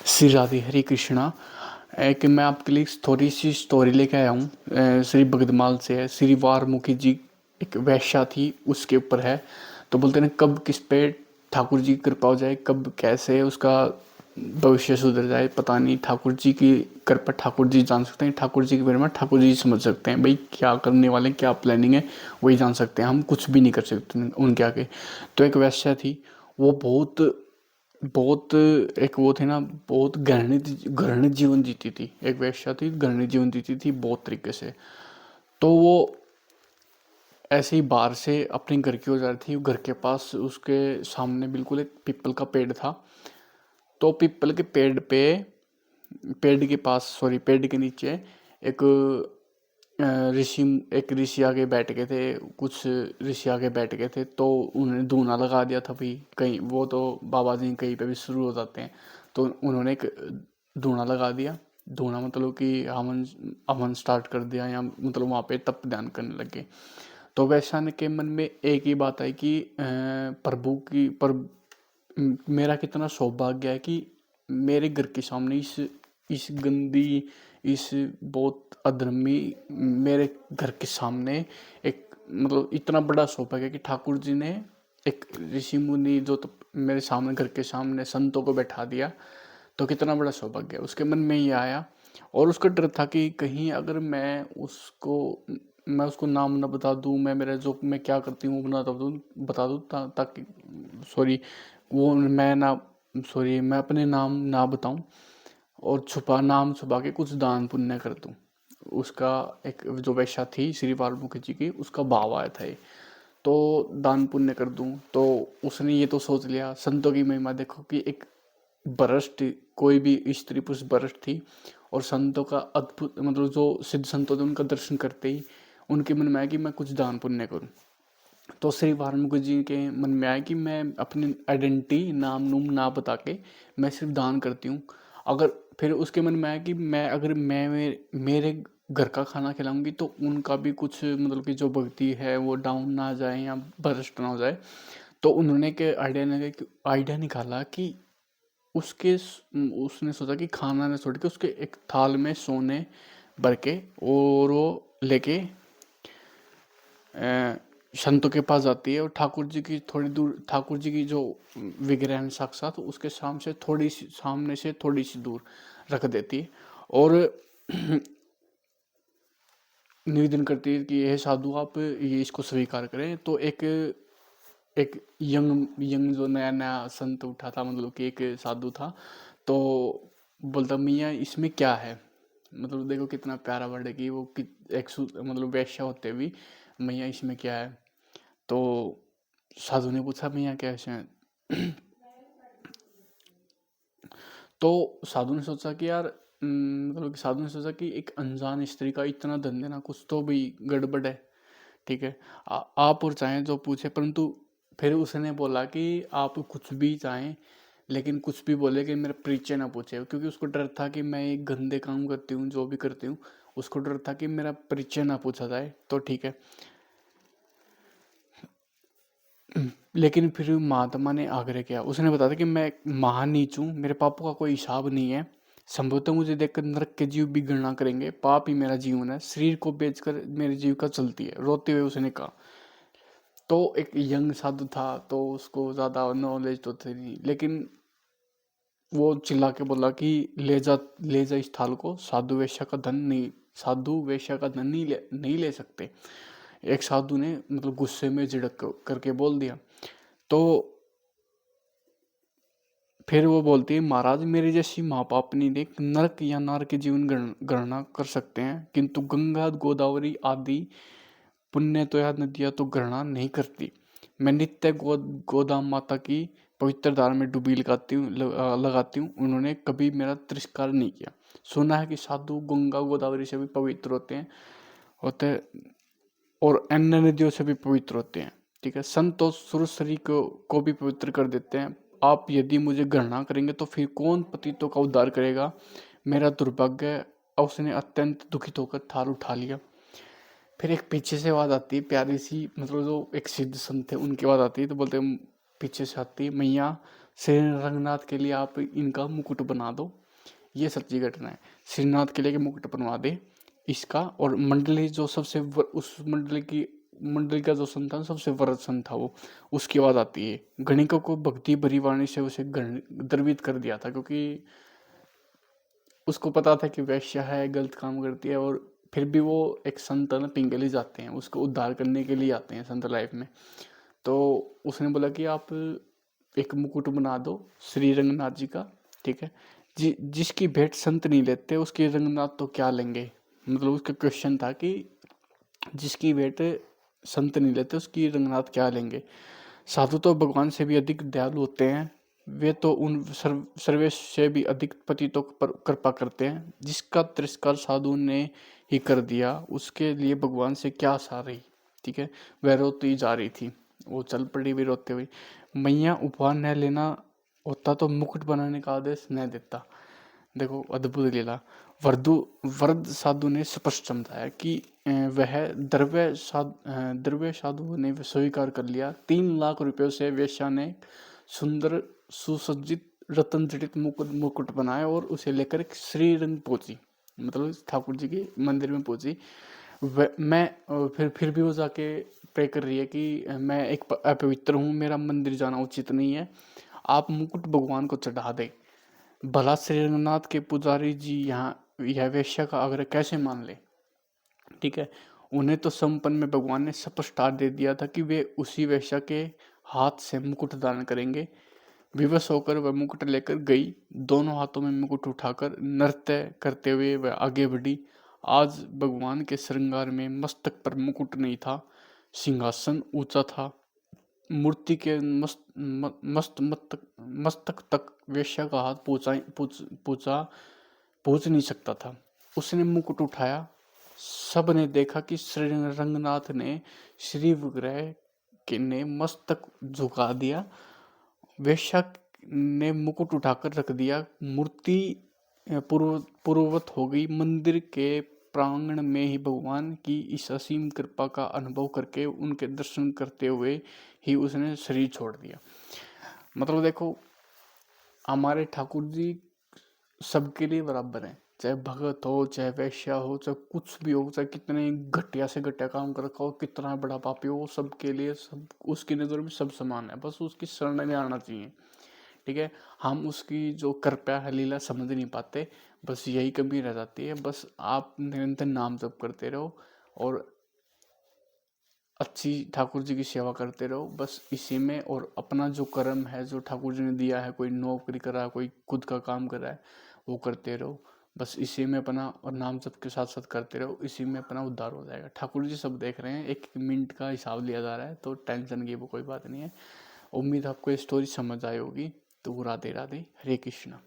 श्री राधे हरे कृष्णा। एक मैं आपके लिए थोड़ी सी स्टोरी लेके आया हूँ। श्री भगतमाल से है। श्री वाल्मीकि जी एक वैश्या थी, उसके ऊपर है। तो बोलते हैं कब किस पे ठाकुर जी की कृपा हो जाए, कब कैसे उसका भविष्य सुधर जाए पता नहीं। ठाकुर जी की कृपा ठाकुर जी जान सकते हैं, ठाकुर जी के बारे में ठाकुर जी समझ सकते हैं। भाई क्या करने वाले हैं, क्या प्लानिंग है, वही जान सकते हैं। हम कुछ भी नहीं कर सकते उनके आगे। तो एक वैश्या थी, वो बहुत बहुत एक वो थे ना, बहुत घृणित घृणित जीवन जीती थी। एक वेश्या थी, घृणित जीवन जीती थी बहुत तरीके से। तो वो ऐसे ही बाहर से अपने घर की ओर जा रही थी। घर के पास उसके सामने बिल्कुल एक पीपल का पेड़ था। तो पीपल के पेड़ पे, पेड़ के पास सॉरी पेड़ के नीचे एक ऋषि एक ऋषि आगे बैठ गए थे। कुछ ऋषि आगे बैठ गए थे, तो उन्होंने धूना लगा दिया था। भी कहीं वो तो बाबा जी कहीं पे भी शुरू हो जाते हैं। तो उन्होंने एक धूना लगा दिया। धूना मतलब कि हवन हवन स्टार्ट कर दिया, या मतलब वहाँ पे तप ध्यान करने लगे। तो वैश्य के मन में एक ही बात आई कि प्रभु की पर मेरा कितना सौभाग्य है कि मेरे घर के सामने इस गंदी, इस बहुत अधर्मी मेरे घर के सामने एक मतलब इतना बड़ा सौभाग्य है कि ठाकुर जी ने एक ऋषि मुनि जो तो मेरे सामने घर के सामने संतों को बैठा दिया। तो कितना बड़ा सौभाग्य है, उसके मन में ये आया। और उसका डर था कि कहीं अगर मैं उसको नाम न बता दूं, मैं मेरा जो मैं क्या करती हूँ वो बता दूं ताकि सॉरी वो मैं ना सॉरी मैं अपने नाम ना बताऊं, और नाम छुपा के कुछ दान पुण्य कर दूं। उसका एक जो वैश्या थी श्री वाल्मीकि जी की, उसका भाव आया था ये। तो दान पुण्य कर दूं, तो उसने ये तो सोच लिया। संतों की महिमा देखो कि एक भ्रष्ट, कोई भी स्त्री पुरुष भ्रष्ट थी, और संतों का अद्भुत मतलब जो सिद्ध संतों थे उनका दर्शन करते ही उनके मन में आया कि मैं कुछ दान पुण्य करूं। तो श्री वाल्मीकि जी के मन में आया कि मैं अपनी आइडेंटिटी नाम नूम ना बता के मैं सिर्फ दान करती हूँ। अगर फिर उसके मन में आया कि मैं अगर मेरे घर का खाना खिलाऊंगी तो उनका भी कुछ मतलब कि जो भक्ति है वो डाउन ना जाए या भ्रष्ट ना हो जाए। तो उन्होंने के आइडिया निकाला कि उसने सोचा कि खाना न छोड़ के उसके एक थाल में सोने भर के और वो लेके संतों के पास जाती है। और ठाकुर जी की थोड़ी दूर, ठाकुर जी की जो विग्रह है साक्षात उसके सामने से थोड़ी सी दूर रख देती है। और निवेदन करती है कि यह साधु आप ये इसको स्वीकार करें। तो एक एक यंग यंग जो नया नया संत उठा था, मतलब कि एक साधु था। तो बोलता मियाँ इसमें क्या है। मतलब देखो कितना प्यारा वर्ड है कि वो मतलब वैश्या होते भी मैया इसमें क्या है। तो साधु ने पूछा मैया क्या है। तो साधु ने सोचा कि यार मतलब कि साधु ने सोचा कि एक अनजान स्त्री का इतना धन देना कुछ तो भी गड़बड़ है। ठीक है, आप और चाहें जो पूछे, परंतु फिर उसने बोला कि आप कुछ भी चाहें, लेकिन कुछ भी बोले कि मेरा परिचय ना पूछे। क्योंकि उसको डर था कि मैं एक गंदे काम करती हूँ, जो भी करती हूँ उसको डर था कि मेरा परिचय ना पूछा जाए। तो ठीक है, लेकिन फिर महात्मा ने आग्रह किया। उसने बताया कि मैं महान नीच हूँ, मेरे पापों का कोई हिसाब नहीं है। संभवतः मुझे देखकर नरक के जीव भी गणना करेंगे। पाप ही मेरा जीवन है, शरीर को बेचकर मेरी जीविका चलती है, रोते हुए उसने कहा। तो एक यंग साधु था, तो उसको ज़्यादा नॉलेज तो थी नहीं, लेकिन वो चिल्ला के बोला कि ले जा इस थाल को। साधु वेश्या का धन नहीं ले सकते। एक साधु ने मतलब गुस्से में झिड़क करके बोल दिया। तो फिर वो बोलती है महाराज मेरे जैसी माँ पापनी ने नरक या नार के जीवन गणना कर सकते हैं, किंतु गंगा गोदावरी आदि पुण्य तो या नदियाँ तो गणना नहीं करती। मैं नित्य गोदाम माता की पवित्र धारा में डुबी लगाती हूँ। उन्होंने कभी मेरा तिरस्कार नहीं किया। सुना है कि साधु गंगा गोदावरी से भी पवित्र होते और अन्य नदियों से भी पवित्र होते हैं। ठीक है, संत तो सुरसरी को भी पवित्र कर देते हैं। आप यदि मुझे गणना करेंगे तो फिर कौन पतितों का उद्धार करेगा। मेरा दुर्भाग्य। उसने अत्यंत दुखित होकर थाल उठा लिया। फिर एक पीछे से आवाज आती है प्यारी सी, मतलब जो एक सिद्ध संत थे उनकी आवाज आती है। तो बोलते हैं पीछे से आती है मैया श्री रंगनाथ के लिए आप इनका मुकुट बना दो। ये सच्ची घटना है। श्रीनाथ के लिए मुकुट बनवा दे इसका। और मंडली जो उस मंडली का जो संतान सबसे वरद संत था वो, उसकी आवाज आती है। गणिकों को भक्ति भरी वाणी से उसे द्रवित कर दिया था, क्योंकि उसको पता था कि वैश्या है, गलत काम करती है, और फिर भी वो एक संत न पिंगली जाते हैं, उसको उद्धार करने के लिए आते हैं संत लाइफ में। तो उसने बोला कि आप एक मुकुट बना दो श्री रंगनाथ जी का, ठीक है। जिसकी भेंट संत नहीं लेते उसके रंगनाथ तो क्या लेंगे। मतलब उसका क्वेश्चन था कि जिसकी भेंट संत नहीं लेते उसकी रंगनाथ क्या लेंगे। साधु तो भगवान से भी अधिक दयालु होते हैं, वे तो उन सर्वेश से भी अधिक पतितों पर कृपा करते हैं। जिसका तिरस्कार साधु ने ही कर दिया उसके लिए भगवान से क्या आशा रही, ठीक है। वह रोती जा रही थी, वो चल पड़ी भी रोते हुए। मैया उपहार न लेना होता तो मुकुट बनाने का आदेश न देता। देखो अद्भुत लीला। वरद साधु ने स्पष्ट समझाया कि वह द्रव्य साधु ने स्वीकार कर लिया। 3 लाख रुपयों से वेश्या ने सुंदर सुसज्जित रतन जड़ित मुकुट बनाया और उसे लेकर श्रीरंग पहुंची, मतलब ठाकुर जी के मंदिर में पहुंची। मैं फिर भी वो जाके प्रे कर रही है कि मैं एक अपवित्र हूँ, मेरा मंदिर जाना उचित नहीं है, आप मुकुट भगवान को चढ़ा दे। भला श्री रंगनाथ के पुजारी जी यहाँ यह वेश्या का आग्रह कैसे मान ले, ठीक है। उन्हें तो संपन्न में भगवान ने स्पष्ट दे दिया था कि वे उसी वेश्या के हाथ से मुकुट दान करेंगे। विवश होकर वह मुकुट लेकर गई, दोनों हाथों में मुकुट उठाकर नृत्य करते हुए वह आगे बढ़ी। आज भगवान के श्रृंगार में मस्तक पर मुकुट नहीं था, सिंहासन ऊंचा था। मूर्ति के मस्तक तक वेश्या का हाथ पहुंच नहीं सकता था। उसने मुकुट उठाया, सब ने देखा कि श्री रंगनाथ ने श्री विग्रह ने मस्तक झुका दिया। वेश्या ने मुकुट उठाकर रख दिया। मूर्ति पूर्ववत हो गई। मंदिर के प्रांगण में ही भगवान की इस असीम कृपा का अनुभव करके उनके दर्शन करते हुए ही उसने शरीर छोड़ दिया। मतलब देखो, हमारे ठाकुर जी सबके लिए बराबर हैं, चाहे भगत हो, चाहे वैश्या हो, चाहे कुछ भी हो, चाहे कितने घटिया से घटिया काम कर रखा हो, कितना बड़ा पापी हो, सबके लिए सब उसकी नज़र में सब समान है। बस उसकी शरण में आना चाहिए, ठीक है। हम उसकी जो कृपा है लीला समझ नहीं पाते, बस यही कमी रह जाती है। बस आप निरंतर नाम जप करते रहो और अच्छी ठाकुर जी की सेवा करते रहो, बस इसी में। और अपना जो कर्म है, जो ठाकुर जी ने दिया है, कोई नौकरी कर रहा है, कोई खुद का काम कर रहा है, वो करते रहो। बस इसी में अपना, और नाम जप के साथ साथ करते रहो, इसी में अपना उद्धार हो जाएगा। ठाकुर जी सब देख रहे हैं, एक मिनट का हिसाब लिया जा रहा है, तो टेंशन की वो कोई बात नहीं है। उम्मीद आपको ये स्टोरी समझ आई होगी। तो राधे राधे, हरे कृष्णा।